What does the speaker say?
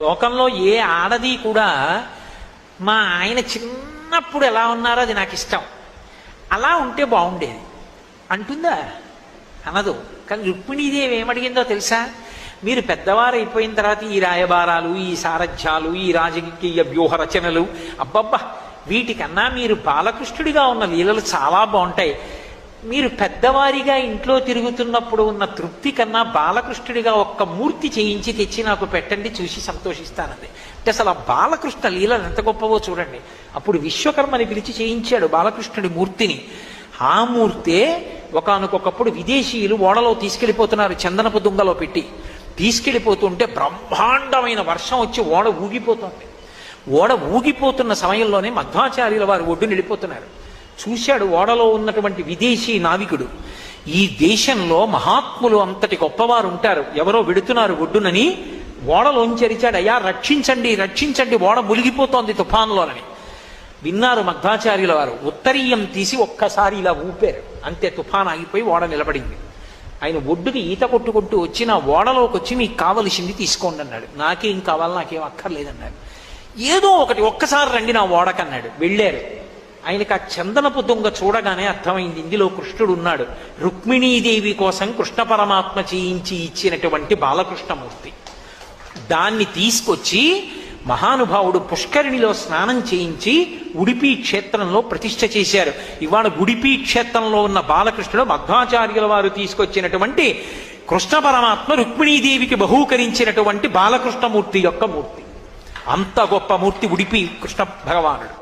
లోకంలో ఏ ఆడది కూడా మా ఆయన చిన్నప్పుడు ఎలా ఉన్నారో అది నాకు ఇష్టం, అలా ఉంటే బాగుండేది అంటుందా? అనదు. కానీ రుక్మిణీదేవి ఏమడిగిందో తెలుసా? మీరు పెద్దవారు అయిపోయిన తర్వాత ఈ రాయబారాలు, ఈ సారథ్యాలు, ఈ రాజకీయ వ్యూహ రచనలు, అబ్బబ్బా వీటికన్నా మీరు బాలకృష్ణుడిగా ఉన్న లీలలు చాలా బాగుంటాయి. మీరు పెద్దవారిగా ఇంట్లో తిరుగుతున్నప్పుడు ఉన్న తృప్తి కన్నా బాలకృష్ణుడిగా ఒక్క మూర్తి చేయించి తెచ్చి నాకు పెట్టండి, చూసి సంతోషిస్తానంది. అంటే అసలు ఆ బాలకృష్ణ లీలలు ఎంత గొప్పవో చూడండి. అప్పుడు విశ్వకర్మని పిలిచి చేయించాడు బాలకృష్ణుడి మూర్తిని. ఆ మూర్తే ఒకానొకప్పుడు విదేశీయులు ఓడలో తీసుకెళ్లిపోతున్నారు, చందనపు దుంగలో పెట్టి తీసుకెళ్లిపోతుంటే బ్రహ్మాండమైన వర్షం వచ్చి ఓడ ఊగిపోతుంది. ఓడ ఊగిపోతున్న సమయంలోనే మధ్వాచార్యుల వారు ఒడ్డున వెళ్ళిపోతున్నారు. చూశాడు ఓడలో ఉన్నటువంటి విదేశీ నావికుడు, ఈ దేశంలో మహాత్ములు అంతటి గొప్పవారు ఉంటారు, ఎవరో వెడుతున్నారు ఒడ్డునని ఓడలోంచరిచాడు. అయ్యా రక్షించండి రక్షించండి, ఓడ మునిగిపోతోంది తుఫాన్లోనని. విన్నారు మధ్వాచార్యుల వారు. ఉత్తరీయం తీసి ఒక్కసారి ఇలా ఊపారు, అంతే తుఫాన్ ఆగిపోయి ఓడ నిలబడింది. ఆయన ఒడ్డుకి ఈత కొట్టుకుంటూ వచ్చి నా ఓడలోకి వచ్చి మీకు కావలసింది తీసుకోండి అన్నాడు. నాకేం కావాలి, నాకేం అక్కర్లేదన్నాడు. ఏదో ఒకటి ఒక్కసారి రండి నా ఓడకన్నాడు. వెళ్ళారు. ఆయనకు ఆ చందనపు దొంగ చూడగానే అర్థమైంది ఇందులో కృష్ణుడు ఉన్నాడు. రుక్మిణీదేవి కోసం కృష్ణ పరమాత్మ చేయించి ఇచ్చినటువంటి బాలకృష్ణమూర్తి. దాన్ని తీసుకొచ్చి మహానుభావుడు పుష్కరిణిలో స్నానం చేయించి ఉడిపి క్షేత్రంలో ప్రతిష్ఠ చేశారు. ఇవాళ ఉడిపి క్షేత్రంలో ఉన్న బాలకృష్ణుడు మధ్వాచార్యుల వారు తీసుకొచ్చినటువంటి కృష్ణ పరమాత్మ రుక్మిణీదేవికి బహూకరించినటువంటి బాలకృష్ణమూర్తి యొక్క మూర్తి. అంత గొప్ప మూర్తి ఉడిపి కృష్ణ భగవానుడు.